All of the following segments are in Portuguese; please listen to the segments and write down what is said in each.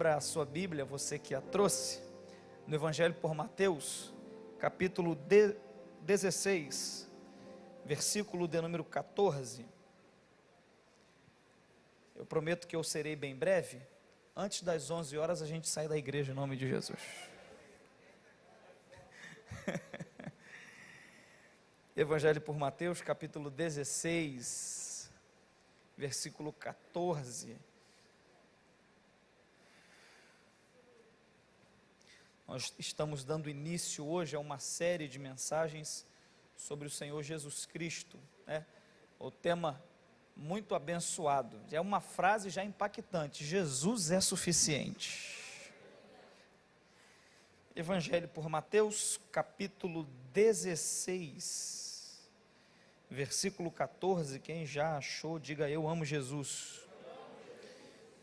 Para a sua Bíblia, você que a trouxe, no Evangelho por Mateus, capítulo 16, versículo de número 14. Eu prometo que eu serei bem breve. Antes das 11 horas a gente sai da igreja em nome de Jesus. Evangelho por Mateus, capítulo 16, versículo 14. Nós estamos dando início hoje a uma série de mensagens sobre o Senhor Jesus Cristo, né? O tema muito abençoado, é uma frase já impactante: Jesus é suficiente. Evangelho por Mateus, capítulo 16, versículo 14, quem já achou, diga: eu amo Jesus.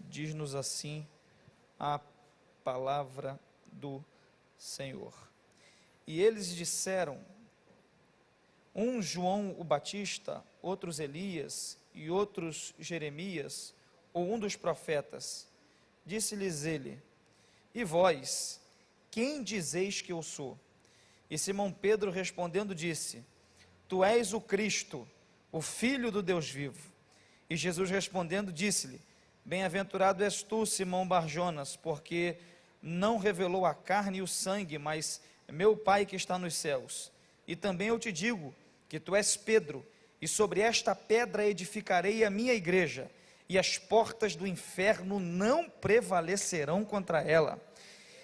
Diz-nos assim a palavra do Senhor. E eles disseram, um João o Batista, outros Elias e outros Jeremias, ou um dos profetas. Disse-lhes ele, e vós, quem dizeis que eu sou? E Simão Pedro respondendo disse, tu és o Cristo, o Filho do Deus vivo. E Jesus respondendo disse-lhe, bem-aventurado és tu, Simão Barjonas, porque não revelou a carne e o sangue, mas meu Pai que está nos céus. E também eu te digo que tu és Pedro, e sobre esta pedra edificarei a minha igreja, e as portas do inferno não prevalecerão contra ela.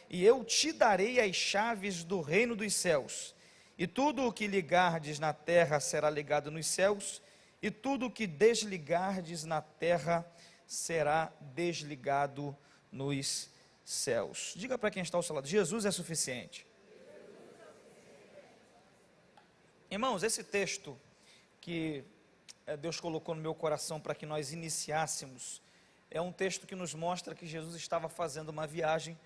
E eu te darei as chaves do reino dos céus, e tudo o que ligardes na terra será ligado nos céus, e tudo o que desligardes na terra será desligado nos céus. Diga para quem está ao seu lado, Jesus é suficiente. Irmãos, esse texto que Deus colocou no meu coração para que nós iniciássemos, é um texto que nos mostra que Jesus estava fazendo uma viagem.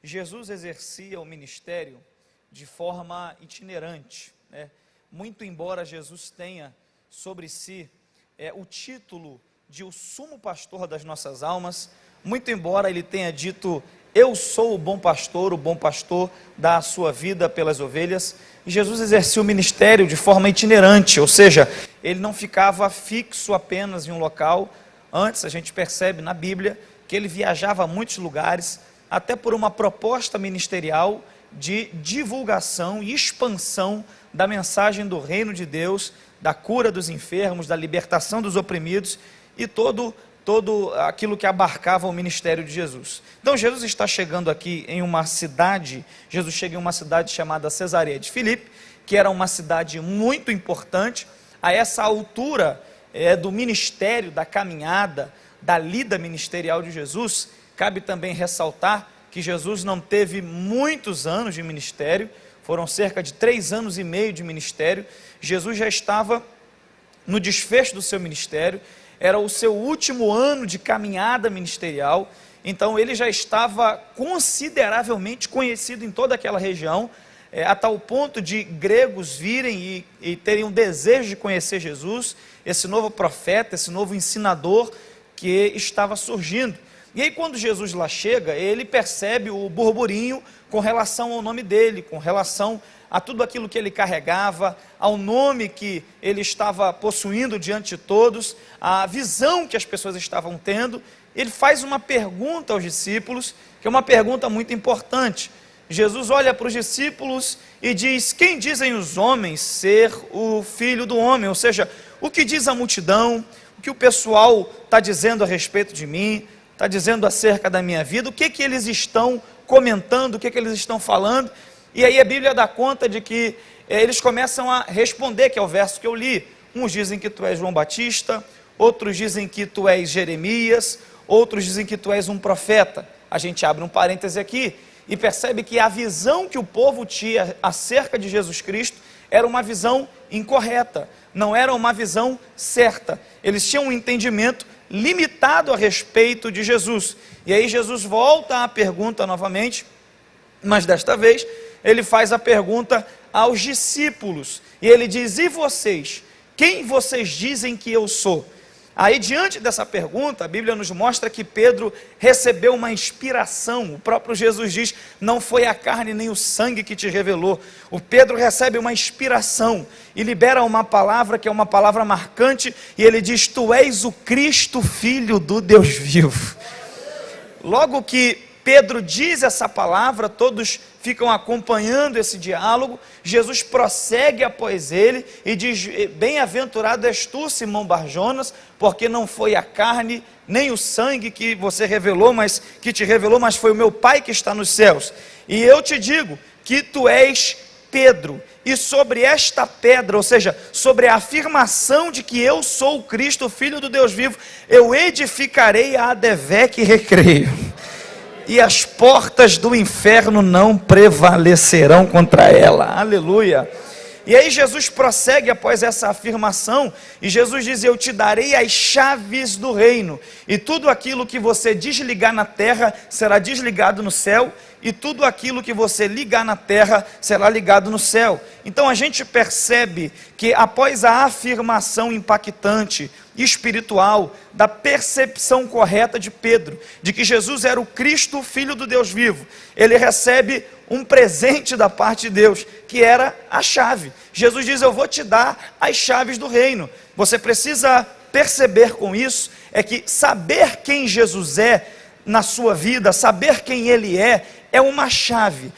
Jesus exercia o ministério de forma itinerante, né? Muito embora Jesus tenha sobre si o título de o sumo pastor das nossas almas, muito embora ele tenha dito, eu sou o bom pastor dá a sua vida pelas ovelhas, Jesus exercia o ministério de forma itinerante, ou seja, ele não ficava fixo apenas em um local. Antes a gente percebe na Bíblia que ele viajava a muitos lugares, até por uma proposta ministerial de divulgação e expansão da mensagem do reino de Deus, da cura dos enfermos, da libertação dos oprimidos e todo aquilo que abarcava o ministério de Jesus. Então Jesus está chegando aqui em uma cidade, Jesus chega em uma cidade chamada Cesareia de Filipe, que era uma cidade muito importante. A essa altura do ministério, da caminhada, da lida ministerial de Jesus, cabe também ressaltar que Jesus não teve muitos anos de ministério, foram cerca de 3 anos e meio de ministério. Jesus já estava no desfecho do seu ministério, era o seu último ano de caminhada ministerial, então ele já estava consideravelmente conhecido em toda aquela região, a tal ponto de gregos virem e terem um desejo de conhecer Jesus, esse novo profeta, esse novo ensinador que estava surgindo. E aí quando Jesus lá chega, ele percebe o burburinho com relação ao nome dele, com relação a tudo aquilo que ele carregava, ao nome que ele estava possuindo diante de todos, a visão que as pessoas estavam tendo. Ele faz uma pergunta aos discípulos, que é uma pergunta muito importante. Jesus olha para os discípulos e diz, quem dizem os homens ser o Filho do Homem? Ou seja, o que diz a multidão, o que o pessoal está dizendo a respeito de mim, está dizendo acerca da minha vida, o que eles estão comentando, o que eles estão falando. E aí a Bíblia dá conta de que eles começam a responder, que é o verso que eu li. Uns dizem que tu és João Batista, outros dizem que tu és Jeremias, outros dizem que tu és um profeta. A gente abre um parêntese aqui e percebe que a visão que o povo tinha acerca de Jesus Cristo era uma visão incorreta, não era uma visão certa. Eles tinham um entendimento limitado a respeito de Jesus. E aí Jesus volta à pergunta novamente, mas desta vez ele faz a pergunta aos discípulos, e ele diz, e vocês? Quem vocês dizem que eu sou? Aí, diante dessa pergunta, a Bíblia nos mostra que Pedro recebeu uma inspiração. O próprio Jesus diz: não foi a carne nem o sangue que te revelou. O Pedro recebe uma inspiração e libera uma palavra que é uma palavra marcante, e ele diz: tu és o Cristo, Filho do Deus vivo. Logo que Pedro diz essa palavra, todos ficam acompanhando esse diálogo. Jesus prossegue após ele e diz: bem-aventurado és tu, Simão Barjonas, porque não foi a carne nem o sangue que você revelou, mas que te revelou, mas foi o meu Pai que está nos céus. E eu te digo que tu és Pedro, e sobre esta pedra, ou seja, sobre a afirmação de que eu sou o Cristo, Filho do Deus vivo, eu edificarei a Adevec Recreio, e as portas do inferno não prevalecerão contra ela. Aleluia. E aí Jesus prossegue após essa afirmação, e Jesus diz: eu te darei as chaves do reino, e tudo aquilo que você desligar na terra será desligado no céu, e tudo aquilo que você ligar na terra será ligado no céu. Então a gente percebe que após a afirmação impactante, espiritual, da percepção correta de Pedro, de que Jesus era o Cristo, Filho do Deus vivo, ele recebe um presente da parte de Deus, que era a chave. Jesus diz: eu vou te dar as chaves do reino. Você precisa perceber com isso, é que saber quem Jesus é na sua vida, saber quem Ele é uma chave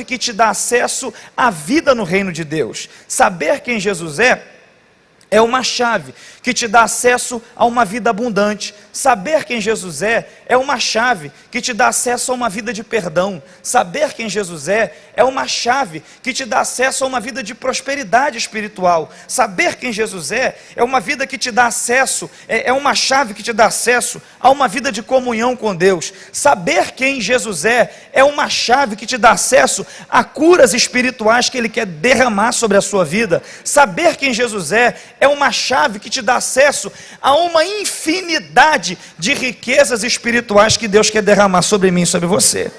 que te dá acesso à vida no reino de Deus. Saber quem Jesus é uma chave que te dá acesso a uma vida abundante. Saber quem Jesus é uma chave que te dá acesso a uma vida de perdão. Saber quem Jesus é uma chave que te dá acesso a uma vida de prosperidade espiritual. Saber quem Jesus é uma vida que te dá acesso, é uma chave que te dá acesso a uma vida de comunhão com Deus. Saber quem Jesus é uma chave que te dá acesso a curas espirituais que Ele quer derramar sobre a sua vida. Saber quem Jesus é uma chave que te dá acesso a uma infinidade de riquezas espirituais que Deus quer derramar sobre mim e sobre você.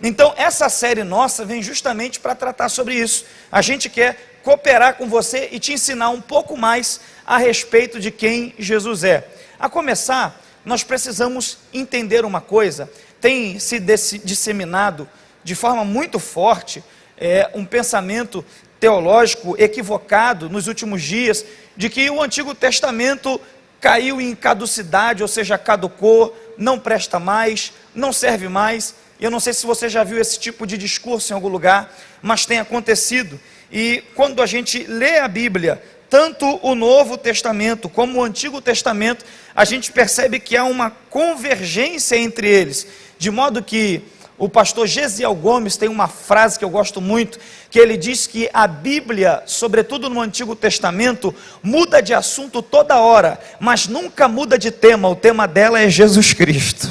Então essa série nossa vem justamente para tratar sobre isso. A gente quer cooperar com você e te ensinar um pouco mais a respeito de quem Jesus é. A começar, nós precisamos entender uma coisa. Tem se disseminado de forma muito forte um pensamento teológico equivocado nos últimos dias, de que o Antigo Testamento caiu em caducidade, ou seja, caducou, não presta mais, não serve mais. Eu não sei se você já viu esse tipo de discurso em algum lugar, mas tem acontecido. E quando a gente lê a Bíblia, tanto o Novo Testamento como o Antigo Testamento, a gente percebe que há uma convergência entre eles, de modo que o pastor Gesiel Gomes tem uma frase que eu gosto muito, que ele diz que a Bíblia, sobretudo no Antigo Testamento, muda de assunto toda hora, mas nunca muda de tema. O tema dela é Jesus Cristo.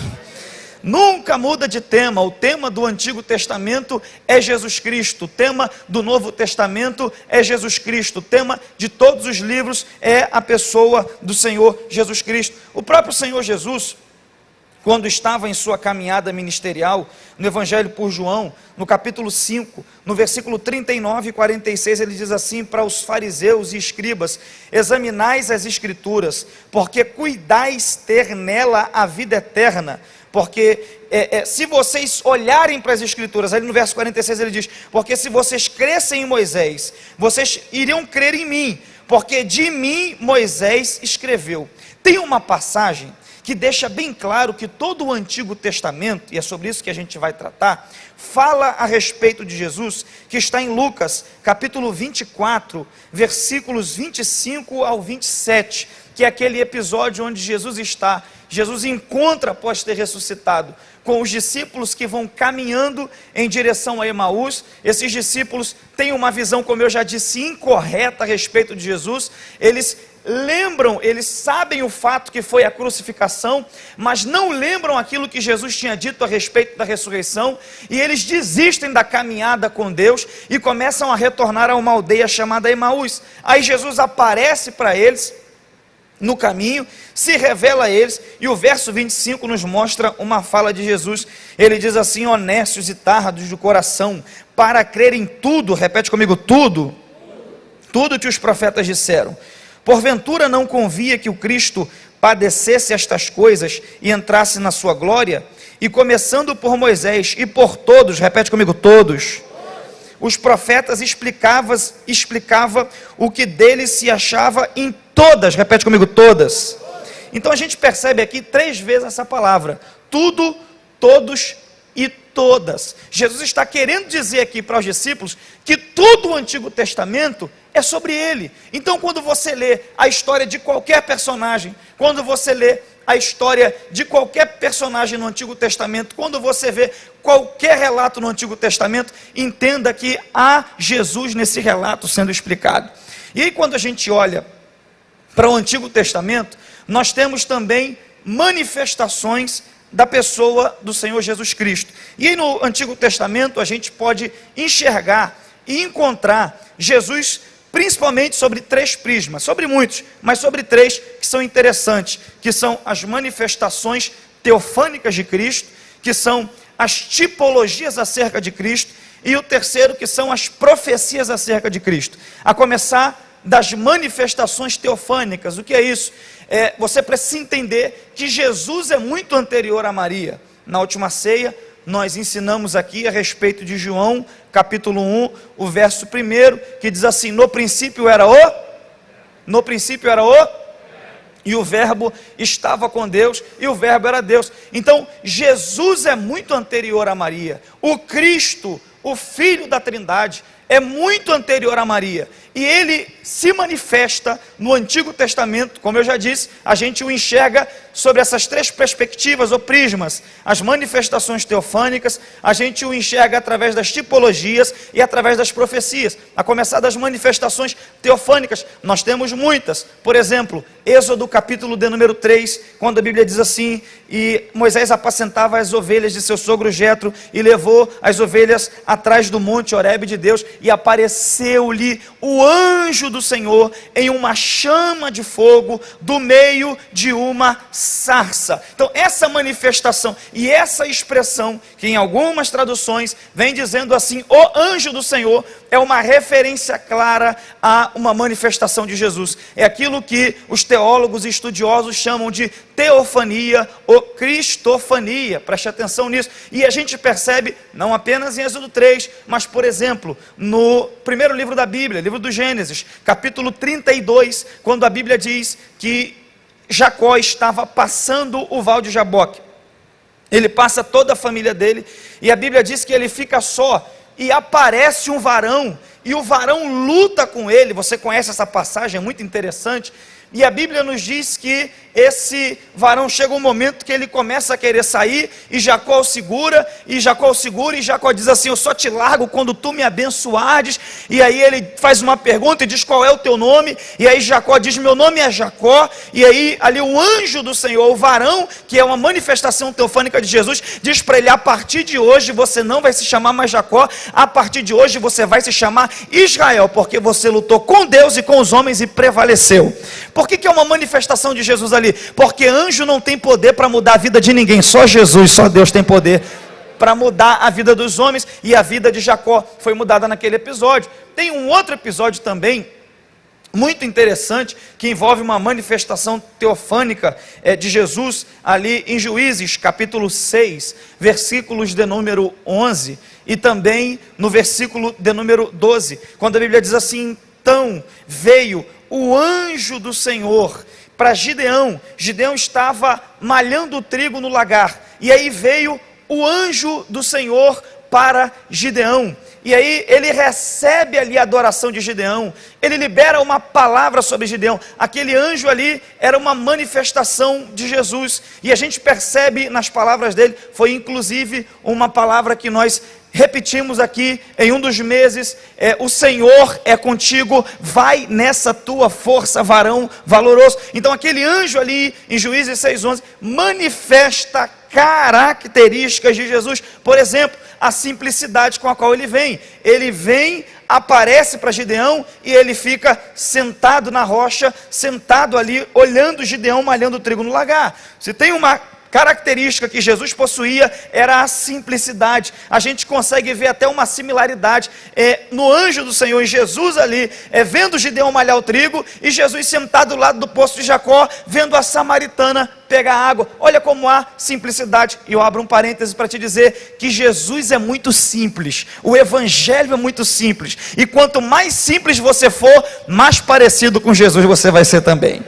Nunca muda de tema. O tema do Antigo Testamento é Jesus Cristo. O tema do Novo Testamento é Jesus Cristo. O tema de todos os livros é a pessoa do Senhor Jesus Cristo. O próprio Senhor Jesus, quando estava em sua caminhada ministerial, no Evangelho por João, no capítulo 5, no versículo 39 e 46, ele diz assim para os fariseus e escribas: examinais as Escrituras, porque cuidais ter nela a vida eterna, porque se vocês olharem para as Escrituras, ali no verso 46 ele diz: porque se vocês crescem em Moisés, vocês iriam crer em mim, porque de mim Moisés escreveu. Tem uma passagem que deixa bem claro que todo o Antigo Testamento, e é sobre isso que a gente vai tratar, fala a respeito de Jesus, que está em Lucas, capítulo 24, versículos 25 ao 27, que é aquele episódio onde Jesus encontra, após ter ressuscitado, com os discípulos que vão caminhando em direção a Emaús. Esses discípulos têm uma visão, como eu já disse, incorreta a respeito de Jesus. Eles sabem o fato que foi a crucificação, mas não lembram aquilo que Jesus tinha dito a respeito da ressurreição, e eles desistem da caminhada com Deus e começam a retornar a uma aldeia chamada Emaús. Aí Jesus aparece para eles no caminho, se revela a eles, e o verso 25 nos mostra uma fala de Jesus. Ele diz assim: honestos e tardos de coração, para crer em tudo, repete comigo, tudo que os profetas disseram, Porventura não convia que o Cristo padecesse estas coisas e entrasse na sua glória? E começando por Moisés e por todos, repete comigo, todos, os profetas explicava o que dele se achava em todas, repete comigo, todas. Então a gente percebe aqui 3 vezes essa palavra, tudo, todos e todas. Jesus está querendo dizer aqui para os discípulos que todo o Antigo Testamento é sobre ele. Então quando você lê a história de qualquer personagem, quando você lê a história de qualquer personagem no Antigo Testamento, quando você vê qualquer relato no Antigo Testamento, entenda que há Jesus nesse relato sendo explicado. E aí quando a gente olha para o Antigo Testamento, nós temos também manifestações da pessoa do Senhor Jesus Cristo. E aí no Antigo Testamento a gente pode enxergar e encontrar Jesus principalmente sobre 3 prismas, sobre muitos, mas sobre 3 que são interessantes, que são as manifestações teofânicas de Cristo, que são as tipologias acerca de Cristo, e o terceiro que são as profecias acerca de Cristo. A começar das manifestações teofânicas. O que é isso? Você precisa entender que Jesus é muito anterior a Maria. Na última ceia, nós ensinamos aqui a respeito de João, capítulo 1, o verso 1, que diz assim, no princípio era o, e o verbo estava com Deus, e o verbo era Deus. Então, Jesus é muito anterior a Maria. O Cristo, o Filho da Trindade, é muito anterior a Maria, e ele se manifesta no Antigo Testamento, como eu já disse, a gente o enxerga sobre essas 3 perspectivas ou prismas, as manifestações teofânicas, a gente o enxerga através das tipologias e através das profecias. A começar das manifestações teofânicas, nós temos muitas, por exemplo, Êxodo capítulo de número 3, quando a Bíblia diz assim, e Moisés apacentava as ovelhas de seu sogro Jetro, e levou as ovelhas atrás do monte Horebe de Deus, e apareceu-lhe o anjo do Senhor em uma chama de fogo do meio de uma sarça. Então essa manifestação e essa expressão, que em algumas traduções vem dizendo assim, o anjo do Senhor, é uma referência clara a uma manifestação de Jesus. É aquilo que os teólogos e estudiosos chamam de teofania ou cristofania. Preste atenção nisso. E a gente percebe, não apenas em Êxodo 3, mas por exemplo, no primeiro livro da Bíblia, livro do Gênesis, capítulo 32, quando a Bíblia diz que Jacó estava passando o val de Jaboque. Ele passa toda a família dele, e a Bíblia diz que ele fica só, e aparece um varão, e o varão luta com ele. Você conhece essa passagem, é muito interessante. E a Bíblia nos diz que esse varão chega um momento que ele começa a querer sair, e Jacó o segura, e Jacó diz assim, eu só te largo quando tu me abençoares. E aí ele faz uma pergunta e diz, qual é o teu nome? E aí Jacó diz, meu nome é Jacó. E aí ali o anjo do Senhor, o varão, que é uma manifestação teofânica de Jesus, diz para ele, a partir de hoje você não vai se chamar mais Jacó, a partir de hoje você vai se chamar Israel, porque você lutou com Deus e com os homens e prevaleceu. Por que é uma manifestação de Jesus ali? Porque anjo não tem poder para mudar a vida de ninguém, só Jesus, só Deus tem poder para mudar a vida dos homens, e a vida de Jacó foi mudada naquele episódio. Tem um outro episódio também, muito interessante, que envolve uma manifestação teofânica de Jesus, ali em Juízes, capítulo 6, versículos de número 11, e também no versículo de número 12, quando a Bíblia diz assim, então veio o anjo do Senhor para Gideão. Gideão estava malhando o trigo no lagar, e aí veio o anjo do Senhor para Gideão, e aí ele recebe ali a adoração de Gideão, ele libera uma palavra sobre Gideão. Aquele anjo ali era uma manifestação de Jesus, e a gente percebe nas palavras dele, foi inclusive uma palavra que nós repetimos aqui em um dos meses, o Senhor é contigo, vai nessa tua força, varão valoroso. Então aquele anjo ali em Juízes 6:11 manifesta características de Jesus. Por exemplo, a simplicidade com a qual ele vem, aparece para Gideão, e ele fica sentado na rocha, sentado ali, olhando Gideão malhando o trigo no lagar. Se tem uma característica que Jesus possuía era a simplicidade. A gente consegue ver até uma similaridade no anjo do Senhor e Jesus ali, vendo Gideão malhar o trigo, e Jesus sentado do lado do poço de Jacó, vendo a samaritana pegar água. Olha como há simplicidade. E eu abro um parêntese para te dizer que Jesus é muito simples, o evangelho é muito simples, e quanto mais simples você for, mais parecido com Jesus você vai ser também.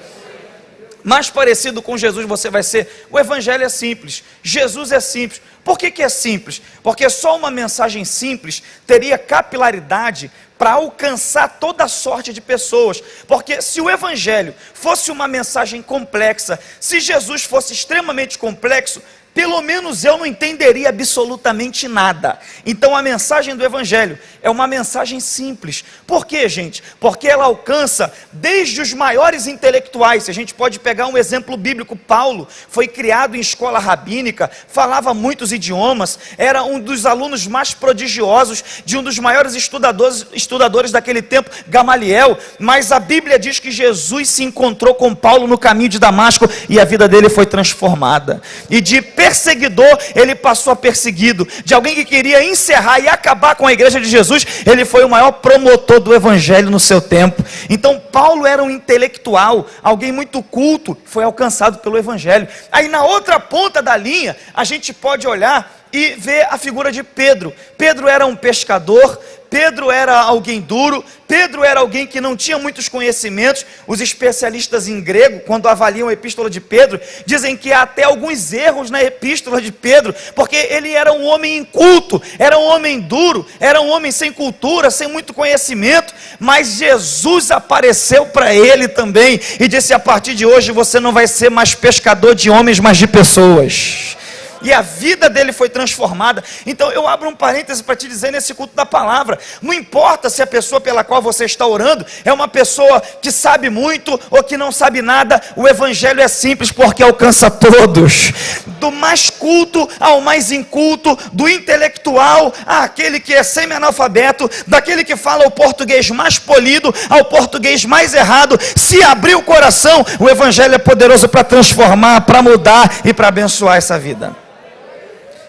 Mais parecido com Jesus você vai ser. O evangelho é simples, Jesus é simples. Por que é simples? Porque só uma mensagem simples teria capilaridade para alcançar toda sorte de pessoas. Porque se o evangelho fosse uma mensagem complexa, se Jesus fosse extremamente complexo, pelo menos eu não entenderia absolutamente nada. Então a mensagem do evangelho é uma mensagem simples. Por quê, gente? Porque ela alcança desde os maiores intelectuais. A gente pode pegar um exemplo bíblico. Paulo foi criado em escola rabínica, falava muitos idiomas, era um dos alunos mais prodigiosos de um dos maiores estudadores daquele tempo, Gamaliel. Mas a Bíblia diz que Jesus se encontrou com Paulo no caminho de Damasco e a vida dele foi transformada. E de perseguidor, ele passou a perseguido. De alguém que queria encerrar e acabar com a igreja de Jesus, ele foi o maior promotor do evangelho no seu tempo. Então Paulo era um intelectual, alguém muito culto, foi alcançado pelo evangelho. Aí na outra ponta da linha, a gente pode olhar e ver a figura de Pedro. Pedro era um pescador, Pedro era alguém duro, Pedro era alguém que não tinha muitos conhecimentos. Os especialistas em grego, quando avaliam a epístola de Pedro, dizem que há até alguns erros na epístola de Pedro, porque ele era um homem inculto, era um homem duro, era um homem sem cultura, sem muito conhecimento, mas Jesus apareceu para ele também, e disse: a partir de hoje você não vai ser mais pescador de homens, mas de pessoas. E a vida dele foi transformada. Então eu abro um parêntese para te dizer nesse culto da palavra, não importa se a pessoa pela qual você está orando é uma pessoa que sabe muito ou que não sabe nada, o evangelho é simples porque alcança todos, do mais culto ao mais inculto, do intelectual àquele que é semi-analfabeto, daquele que fala o português mais polido ao português mais errado. Se abrir o coração, o evangelho é poderoso para transformar, para mudar e para abençoar essa vida.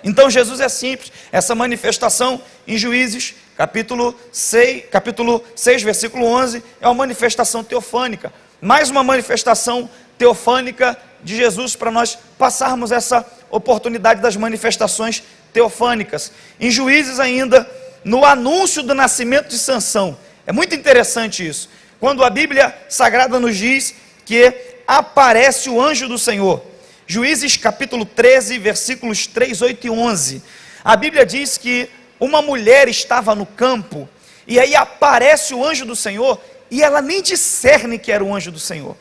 Então Jesus é simples. Essa manifestação em Juízes, capítulo 6, versículo 11, é uma manifestação teofânica. Mais uma manifestação teofânica de Jesus para nós passarmos essa oportunidade das manifestações teofânicas. Em Juízes ainda, no anúncio do nascimento de Sansão. É muito interessante isso. Quando a Bíblia Sagrada nos diz que aparece o anjo do Senhor. Juízes capítulo 13, versículos 3, 8 e 11. A Bíblia diz que uma mulher estava no campo, e aí aparece o anjo do Senhor, e ela nem discerne que era o anjo do Senhor.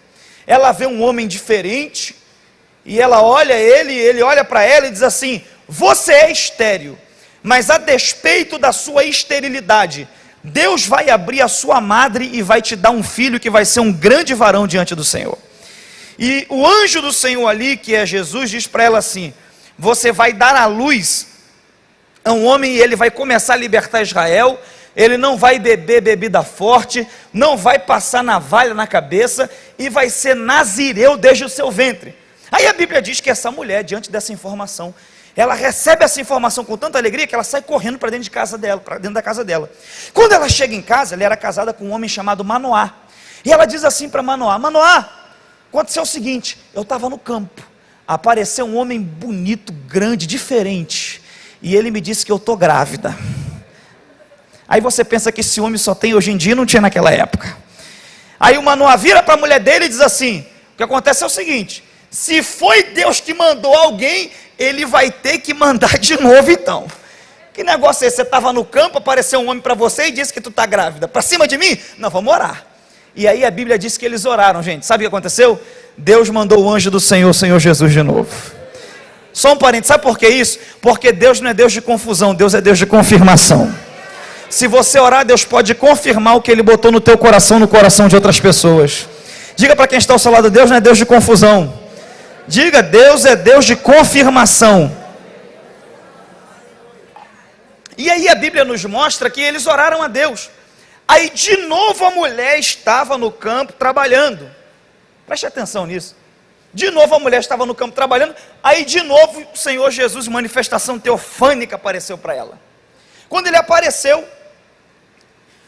Ela vê um homem diferente, e ela olha ele olha para ela e diz assim: você é estéril, mas a despeito da sua esterilidade, Deus vai abrir a sua madre e vai te dar um filho que vai ser um grande varão diante do Senhor. E o anjo do Senhor ali, que é Jesus, diz para ela assim: você vai dar à luz a um homem e ele vai começar a libertar Israel. Ele não vai beber bebida forte, não vai passar navalha na cabeça, e vai ser nazireu desde o seu ventre. Aí a Bíblia diz que essa mulher, diante dessa informação, ela recebe essa informação com tanta alegria que ela sai correndo para dentro de casa dela, para dentro da casa dela. Quando ela chega em casa, ela era casada com um homem chamado Manoá. E ela diz assim para Manoá: Manoá, aconteceu o seguinte, eu estava no campo, apareceu um homem bonito, grande, diferente, e ele me disse que eu estou grávida. Aí você pensa que esse homem só tem hoje em dia, não tinha naquela época. Aí o Manoá vira para a mulher dele e diz assim: o que acontece é o seguinte, se foi Deus que mandou alguém, ele vai ter que mandar de novo então. Que negócio é esse? Você estava no campo, apareceu um homem para você e disse que tu está grávida, para cima de mim? Não, vamos orar. E aí a Bíblia diz que eles oraram, gente. Sabe o que aconteceu? Deus mandou o anjo do Senhor, o Senhor Jesus de novo. Só um parênteses, sabe por que isso? Porque Deus não é Deus de confusão, Deus é Deus de confirmação. Se você orar, Deus pode confirmar o que Ele botou no teu coração, no coração de outras pessoas. Diga para quem está ao seu lado: Deus não é Deus de confusão. Diga: Deus é Deus de confirmação. E aí a Bíblia nos mostra que eles oraram a Deus. Aí de novo a mulher estava no campo trabalhando. Preste atenção nisso. De novo a mulher estava no campo trabalhando, aí de novo o Senhor Jesus, manifestação teofânica, apareceu para ela. Quando ele apareceu, a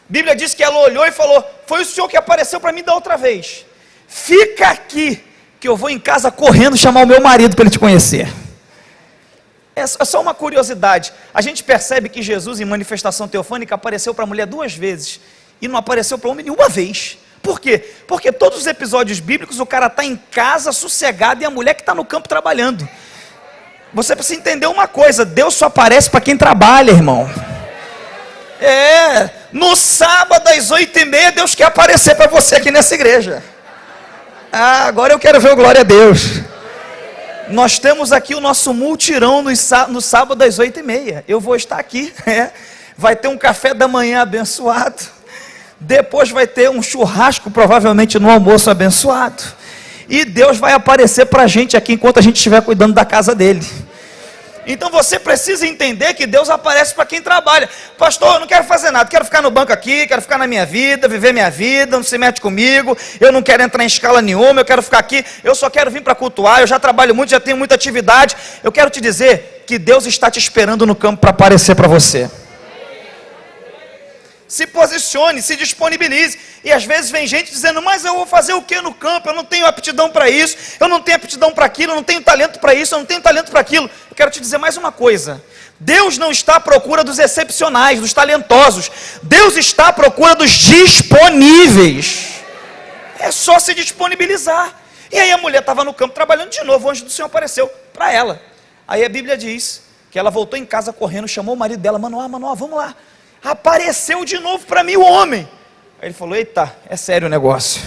Bíblia diz que ela olhou e falou: foi o Senhor que apareceu para mim da outra vez. Fica aqui, que eu vou em casa correndo chamar o meu marido para ele te conhecer. É só uma curiosidade. A gente percebe que Jesus, em manifestação teofânica, apareceu para a mulher 2 vezes e não apareceu para o homem nenhuma vez. Por quê? Porque todos os episódios bíblicos o cara está em casa sossegado e a mulher que está no campo trabalhando. Você precisa entender uma coisa: Deus só aparece para quem trabalha, irmão. No sábado às 8h30 Deus quer aparecer para você aqui nessa igreja. Agora eu quero ver o glória a Deus. Nós temos aqui o nosso multirão no sábado às 8h30. Eu vou estar aqui. Vai ter um café da manhã abençoado. Depois vai ter um churrasco, provavelmente no almoço abençoado. E Deus vai aparecer para a gente aqui enquanto a gente estiver cuidando da casa dele. Então você precisa entender que Deus aparece para quem trabalha. Pastor, eu não quero fazer nada, quero ficar no banco aqui, quero ficar na minha vida, viver minha vida, não se mete comigo, eu não quero entrar em escala nenhuma, eu quero ficar aqui, eu só quero vir para cultuar, eu já trabalho muito, já tenho muita atividade. Eu quero te dizer que Deus está te esperando no campo para aparecer para você. Se posicione, se disponibilize. E às vezes vem gente dizendo: mas eu vou fazer o que no campo? Eu não tenho aptidão para isso, eu não tenho aptidão para aquilo, eu não tenho talento para isso, eu não tenho talento para aquilo. Eu quero te dizer mais uma coisa: Deus não está à procura dos excepcionais, dos talentosos. Deus está à procura dos disponíveis. É só se disponibilizar. E aí a mulher estava no campo trabalhando de novo, o anjo do Senhor apareceu para ela. Aí a Bíblia diz que ela voltou em casa correndo, chamou o marido dela: Manoá, vamos lá. Apareceu de novo para mim o homem. Aí ele falou: eita, é sério o negócio.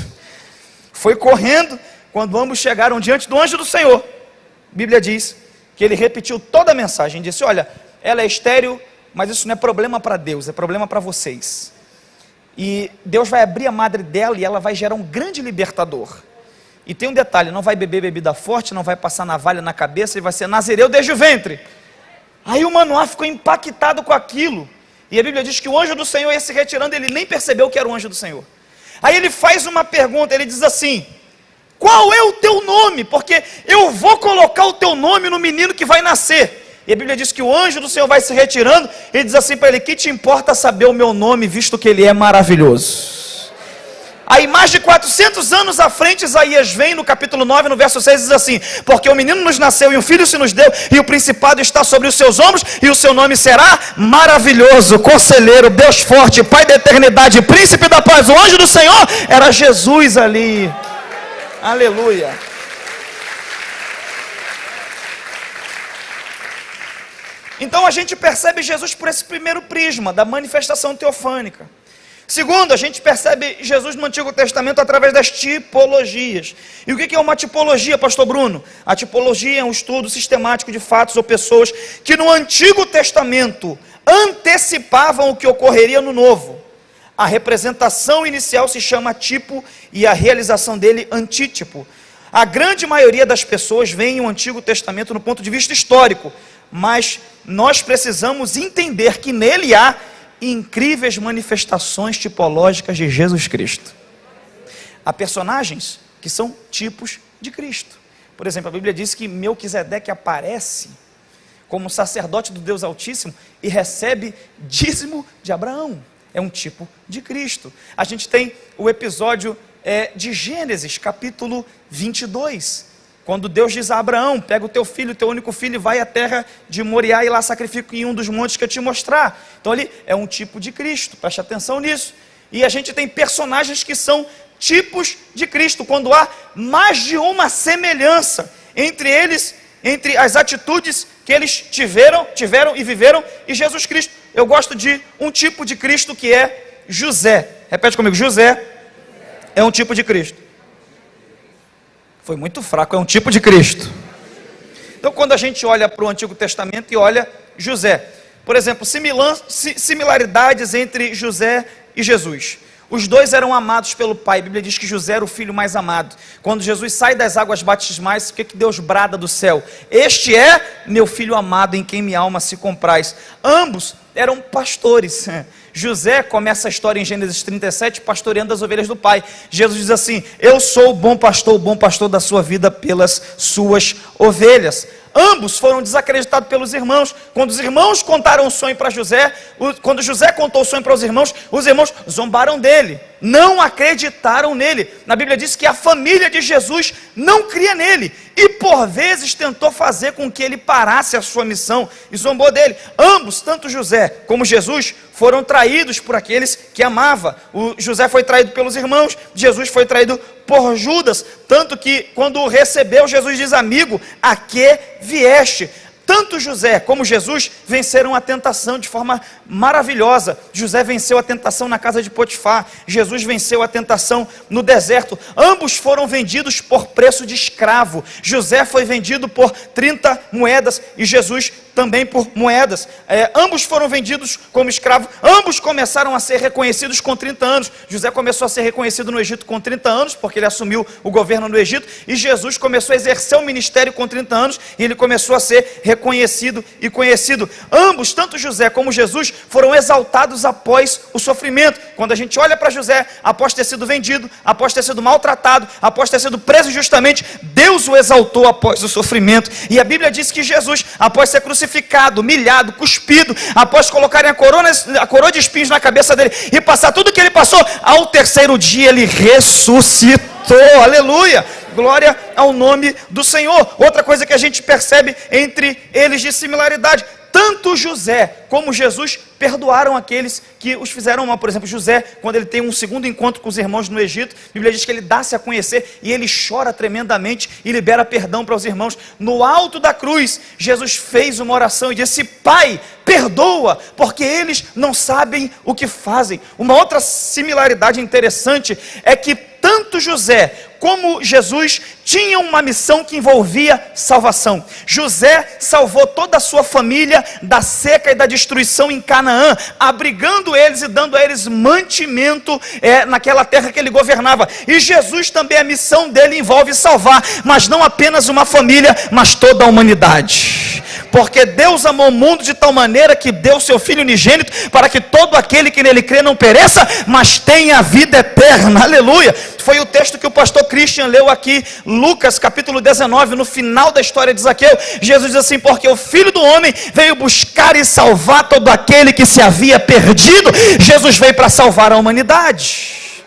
Foi correndo. Quando ambos chegaram diante do anjo do Senhor, a Bíblia diz que ele repetiu toda a mensagem. Disse: olha, ela é estéril, mas isso não é problema para Deus, é problema para vocês. E Deus vai abrir a madre dela e ela vai gerar um grande libertador. E tem um detalhe: não vai beber bebida forte, não vai passar navalha na cabeça, ele vai ser nazireu desde o ventre. Aí o Manoá ficou impactado com aquilo. E a Bíblia diz que o anjo do Senhor ia se retirando, ele nem percebeu que era o anjo do Senhor. Aí ele faz uma pergunta, ele diz assim: qual é o teu nome? Porque eu vou colocar o teu nome no menino que vai nascer. E a Bíblia diz que o anjo do Senhor vai se retirando, e diz assim para ele: que te importa saber o meu nome, visto que ele é maravilhoso? Aí mais de 400 anos à frente, Isaías vem no capítulo 9, no verso 6, diz assim: porque o menino nos nasceu e um filho se nos deu, e o principado está sobre os seus ombros, e o seu nome será maravilhoso, conselheiro, Deus forte, Pai da eternidade, príncipe da paz. O anjo do Senhor era Jesus ali. Aleluia. Então a gente percebe Jesus por esse primeiro prisma da manifestação teofânica. Segundo, a gente percebe Jesus no Antigo Testamento através das tipologias. E o que é uma tipologia, pastor Bruno? A tipologia é um estudo sistemático de fatos ou pessoas que no Antigo Testamento antecipavam o que ocorreria no Novo. A representação inicial se chama tipo e a realização dele antítipo. A grande maioria das pessoas vê o Antigo Testamento no ponto de vista histórico, mas nós precisamos entender que nele há incríveis manifestações tipológicas de Jesus Cristo. Há personagens que são tipos de Cristo. Por exemplo, a Bíblia diz que Melquisedeque aparece como sacerdote do Deus Altíssimo e recebe dízimo de Abraão. É um tipo de Cristo. A gente tem o episódio de Gênesis, capítulo 22, quando Deus diz a Abraão: pega o teu filho, o teu único filho, e vai à terra de Moriá e lá sacrifica em um dos montes que eu te mostrar. Então ali é um tipo de Cristo, preste atenção nisso. E a gente tem personagens que são tipos de Cristo, quando há mais de uma semelhança entre eles, entre as atitudes que eles tiveram e viveram, e Jesus Cristo. Eu gosto de um tipo de Cristo que é José. Repete comigo: José é um tipo de Cristo. Foi muito fraco, é um tipo de Cristo. Então quando a gente olha para o Antigo Testamento e olha José, por exemplo, similaridades entre José e Jesus. Os dois eram amados pelo Pai. A Bíblia diz que José era o filho mais amado. Quando Jesus sai das águas batismais, o que Deus brada do céu? Este é meu filho amado, em quem minha alma se compraz. Ambos eram pastores. José começa a história em Gênesis 37, pastoreando as ovelhas do pai. Jesus diz assim: eu sou o bom pastor da sua vida pelas suas ovelhas. Ambos foram desacreditados pelos irmãos. Quando os irmãos contaram o sonho para José, quando José contou o sonho para os irmãos zombaram dele, não acreditaram nele. Na Bíblia diz que a família de Jesus não cria nele, e por vezes tentou fazer com que ele parasse a sua missão, e zombou dele. Ambos, tanto José como Jesus, foram traídos por aqueles que amava. O José foi traído pelos irmãos, Jesus foi traído por Judas, tanto que quando o recebeu, Jesus diz: amigo, a que vieste? Tanto José como Jesus venceram a tentação de forma maravilhosa. José venceu a tentação na casa de Potifar, Jesus venceu a tentação no deserto. Ambos foram vendidos por preço de escravo. José foi vendido por 30 moedas e Jesus também por moedas. Ambos foram vendidos como escravos. Ambos começaram a ser reconhecidos com 30 anos. José começou a ser reconhecido no Egito com 30 anos, porque ele assumiu o governo no Egito, e Jesus começou a exercer o ministério com 30 anos, e ele começou a ser reconhecido e conhecido. Ambos, tanto José como Jesus, foram exaltados após o sofrimento. Quando a gente olha para José, após ter sido vendido, após ter sido maltratado, após ter sido preso injustamente, Deus o exaltou após o sofrimento. E a Bíblia diz que Jesus, após ser crucificado, humilhado, cuspido, após colocarem a coroa de espinhos na cabeça dele e passar tudo o que ele passou, ao terceiro dia ele ressuscitou. Aleluia! Glória ao nome do Senhor. Outra coisa que a gente percebe entre eles de similaridade: tanto José como Jesus perdoaram aqueles que os fizeram mal. Por exemplo, José, quando ele tem um segundo encontro com os irmãos no Egito, a Bíblia diz que ele dá-se a conhecer e ele chora tremendamente e libera perdão para os irmãos. No alto da cruz, Jesus fez uma oração e disse: Pai, perdoa, porque eles não sabem o que fazem. Uma outra similaridade interessante é que tanto José como Jesus tinham uma missão que envolvia salvação. José salvou toda a sua família da seca e da destruição em Canaã, abrigando eles e dando a eles mantimento naquela terra que ele governava. E Jesus também, a missão dele envolve salvar, mas não apenas uma família, mas toda a humanidade. Porque Deus amou o mundo de tal maneira que deu seu Filho unigênito, para que todo aquele que nele crê não pereça, mas tenha vida eterna. Aleluia! Foi o texto que o pastor Christian leu aqui, Lucas capítulo 19, no final da história de Zaqueu. Jesus diz assim: porque o Filho do Homem veio buscar e salvar todo aquele que se havia perdido. Jesus veio para salvar a humanidade.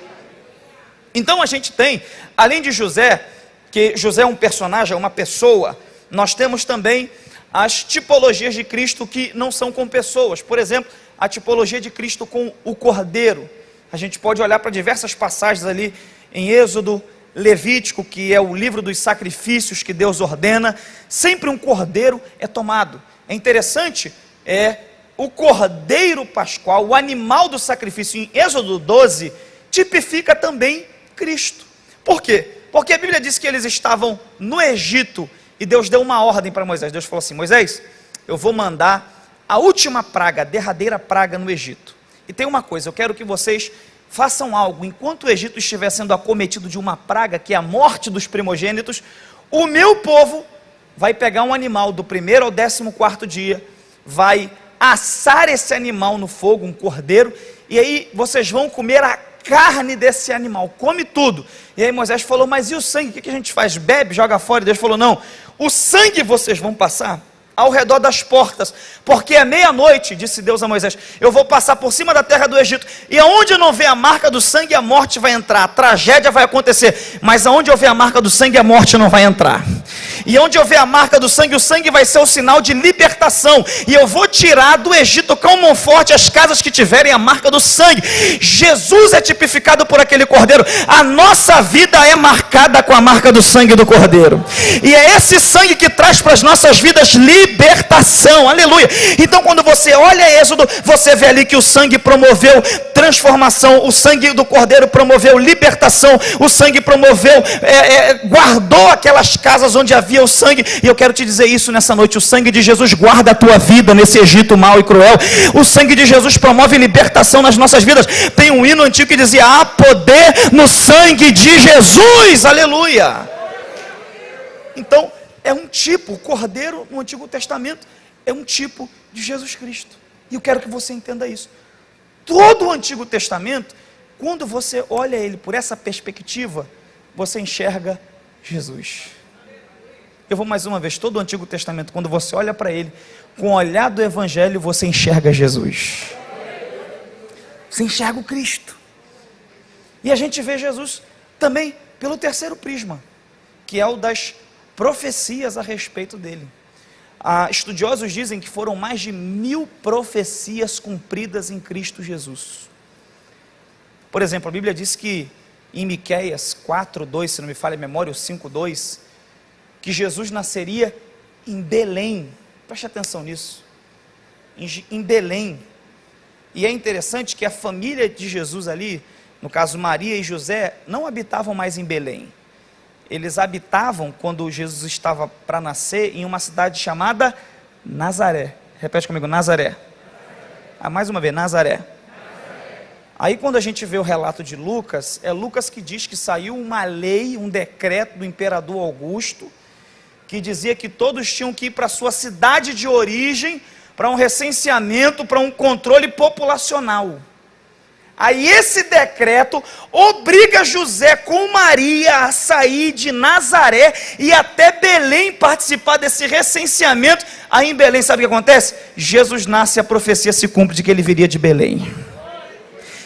Então a gente tem, além de José, que José é um personagem, é uma pessoa, nós temos também as tipologias de Cristo que não são com pessoas. Por exemplo, a tipologia de Cristo com o Cordeiro. A gente pode olhar para diversas passagens ali em Êxodo, Levítico, que é o livro dos sacrifícios que Deus ordena. Sempre um cordeiro é tomado. É interessante, o cordeiro pascual, o animal do sacrifício em Êxodo 12, tipifica também Cristo. Por quê? Porque a Bíblia diz que eles estavam no Egito e Deus deu uma ordem para Moisés. Deus falou assim: Moisés, eu vou mandar a última praga, a derradeira praga no Egito. E tem uma coisa, eu quero que vocês façam algo. Enquanto o Egito estiver sendo acometido de uma praga, que é a morte dos primogênitos, o meu povo vai pegar um animal do 1º ao 14º dia, vai assar esse animal no fogo, um cordeiro, e aí vocês vão comer a carne desse animal, come tudo. E aí Moisés falou: mas e o sangue? O que a gente faz? Bebe, joga fora? E Deus falou: não, o sangue vocês vão passar ao redor das portas, porque à meia-noite, disse Deus a Moisés, eu vou passar por cima da terra do Egito, e aonde não vê a marca do sangue, a morte vai entrar, a tragédia vai acontecer, mas aonde eu ver a marca do sangue, a morte não vai entrar. E onde eu ver a marca do sangue, o sangue vai ser o sinal de libertação, e eu vou tirar do Egito com mão forte as casas que tiverem a marca do sangue. Jesus é tipificado por aquele cordeiro. A nossa vida é marcada com a marca do sangue do cordeiro, e é esse sangue que traz para as nossas vidas libertação. Aleluia! Então quando você olha Êxodo, você vê ali que o sangue promoveu transformação, o sangue do Cordeiro promoveu libertação, o sangue promoveu, guardou aquelas casas onde havia o sangue. E eu quero te dizer isso nessa noite: o sangue de Jesus guarda a tua vida nesse Egito mau e cruel. O sangue de Jesus promove libertação nas nossas vidas. Tem um hino antigo que dizia: há poder no sangue de Jesus, aleluia. Então, é um tipo, o Cordeiro no Antigo Testamento é um tipo de Jesus Cristo. E eu quero que você entenda isso. Todo o Antigo Testamento, quando você olha ele por essa perspectiva, você enxerga Jesus. Eu vou mais uma vez: todo o Antigo Testamento, quando você olha para ele com o olhar do Evangelho, você enxerga Jesus. Você enxerga o Cristo. E a gente vê Jesus também pelo terceiro prisma, que é o das profecias a respeito dele. Estudiosos dizem que foram mais de 1000 profecias cumpridas em Cristo Jesus. Por exemplo, a Bíblia diz que em Miqueias 4:2, se não me falha a memória, ou 5:2, que Jesus nasceria em Belém. Preste atenção nisso, em Belém. E é interessante que a família de Jesus ali, no caso Maria e José, não habitavam mais em Belém. Eles habitavam, quando Jesus estava para nascer, em uma cidade chamada Nazaré. Repete comigo: Nazaré. Mais uma vez: Nazaré. Aí quando a gente vê o relato de Lucas, é Lucas que diz que saiu uma lei, um decreto do imperador Augusto, que dizia que todos tinham que ir para a sua cidade de origem, para um recenseamento, para um controle populacional. Aí esse decreto obriga José com Maria a sair de Nazaré e até Belém participar desse recenseamento. Aí em Belém, sabe o que acontece? Jesus nasce e a profecia se cumpre de que ele viria de Belém.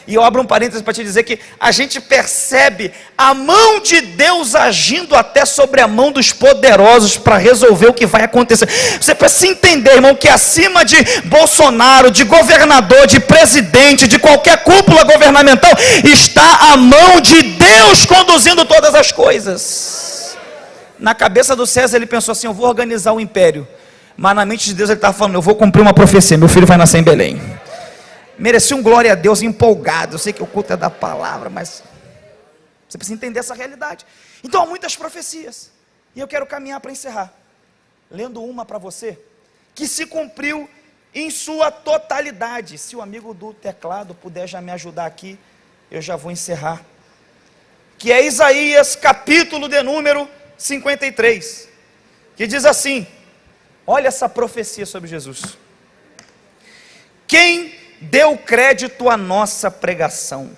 E eu abro um parênteses para te dizer que a gente percebe a mão de Deus agindo até sobre a mão dos poderosos para resolver o que vai acontecer. Você precisa entender, irmão, que acima de Bolsonaro, de governador, de presidente, de qualquer cúpula governamental, está a mão de Deus conduzindo todas as coisas. Na cabeça do César ele pensou assim: eu vou organizar o império. Mas na mente de Deus ele estava falando: eu vou cumprir uma profecia, meu filho vai nascer em Belém. Merecia um glória a Deus empolgado. Eu sei que o culto é da palavra, mas você precisa entender essa realidade. Então há muitas profecias, e eu quero caminhar para encerrar, lendo uma para você, que se cumpriu em sua totalidade. Se o amigo do teclado puder já me ajudar aqui, eu já vou encerrar. Que é Isaías capítulo de número 53, que diz assim: olha essa profecia sobre Jesus. Quem deu crédito à nossa pregação,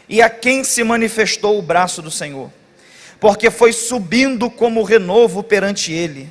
e a quem se manifestou o braço do Senhor? Porque foi subindo como renovo perante ele,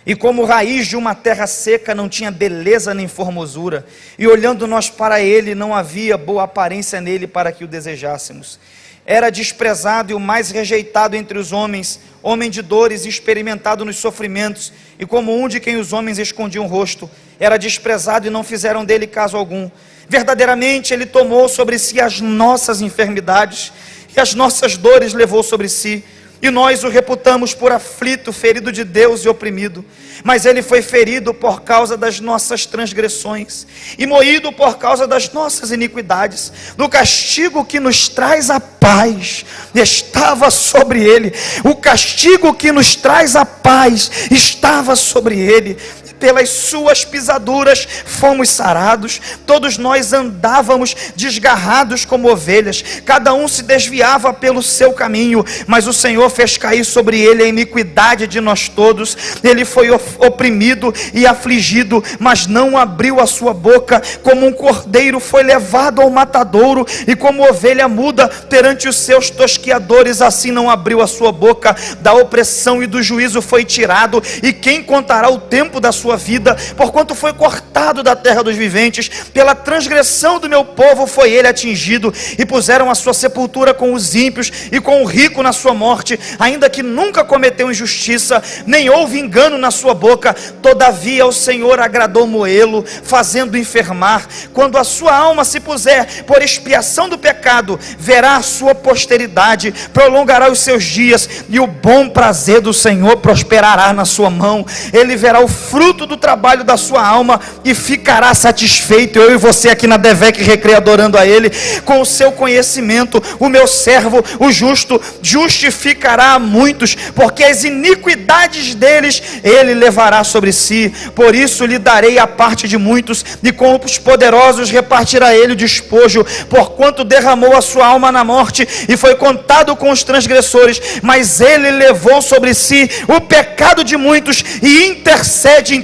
e como raiz de uma terra seca, não tinha beleza nem formosura, e olhando nós para ele, não havia boa aparência nele para que o desejássemos. Era desprezado e o mais rejeitado entre os homens, homem de dores e experimentado nos sofrimentos, e como um de quem os homens escondiam o rosto. Era desprezado e não fizeram dele caso algum. Verdadeiramente ele tomou sobre si as nossas enfermidades, e as nossas dores levou sobre si. E nós o reputamos por aflito, ferido de Deus e oprimido. Mas ele foi ferido por causa das nossas transgressões, e moído por causa das nossas iniquidades. No castigo que nos traz a paz estava sobre ele. O castigo que nos traz a paz estava sobre ele. Pelas suas pisaduras fomos sarados. Todos nós andávamos desgarrados como ovelhas, cada um se desviava pelo seu caminho, mas o Senhor fez cair sobre ele a iniquidade de nós todos. Ele foi oprimido e afligido, mas não abriu a sua boca. Como um cordeiro foi levado ao matadouro, e como ovelha muda perante os seus tosquiadores, assim não abriu a sua boca. Da opressão e do juízo foi tirado, e quem contará o tempo da sua vida? Porquanto foi cortado da terra dos viventes, pela transgressão do meu povo foi ele atingido. E puseram a sua sepultura com os ímpios, e com o rico na sua morte, ainda que nunca cometeu injustiça, nem houve engano na sua boca. Todavia o Senhor agradou moê-lo, fazendo enfermar. Quando a sua alma se puser por expiação do pecado, verá a sua posteridade, prolongará os seus dias, e o bom prazer do Senhor prosperará na sua mão. Ele verá o fruto fruto do trabalho da sua alma e ficará satisfeito. Eu e você aqui na Devec Recreio adorando a Ele. Com o seu conhecimento, o meu servo, o justo, justificará a muitos, porque as iniquidades deles Ele levará sobre si. Por isso lhe darei a parte de muitos, e com os poderosos repartirá Ele o despojo, porquanto derramou a sua alma na morte e foi contado com os transgressores, mas Ele levou sobre si o pecado de muitos e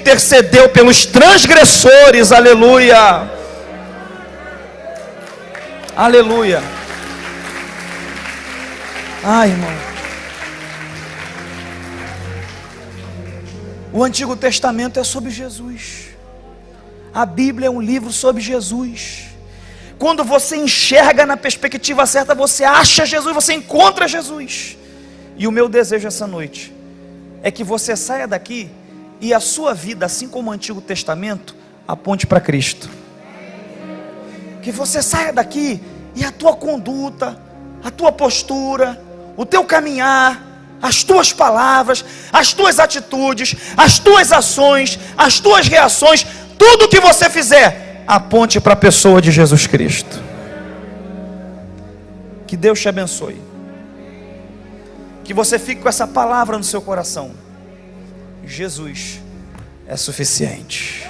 intercedeu pelos transgressores. Aleluia, aleluia. Ai, irmão, o Antigo Testamento é sobre Jesus, a Bíblia é um livro sobre Jesus. Quando você enxerga na perspectiva certa, você acha Jesus, você encontra Jesus. E o meu desejo essa noite é que você saia daqui e a sua vida, assim como o Antigo Testamento, aponte para Cristo. Que você saia daqui e a tua conduta, a tua postura, o teu caminhar, as tuas palavras, as tuas atitudes, as tuas ações, as tuas reações, tudo que você fizer, aponte para a pessoa de Jesus Cristo. Que Deus te abençoe. Que você fique com essa palavra no seu coração: Jesus é suficiente.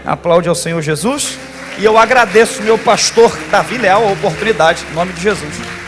Aplaude ao Senhor Jesus. E eu agradeço meu pastor Davi Leal a oportunidade, em nome de Jesus.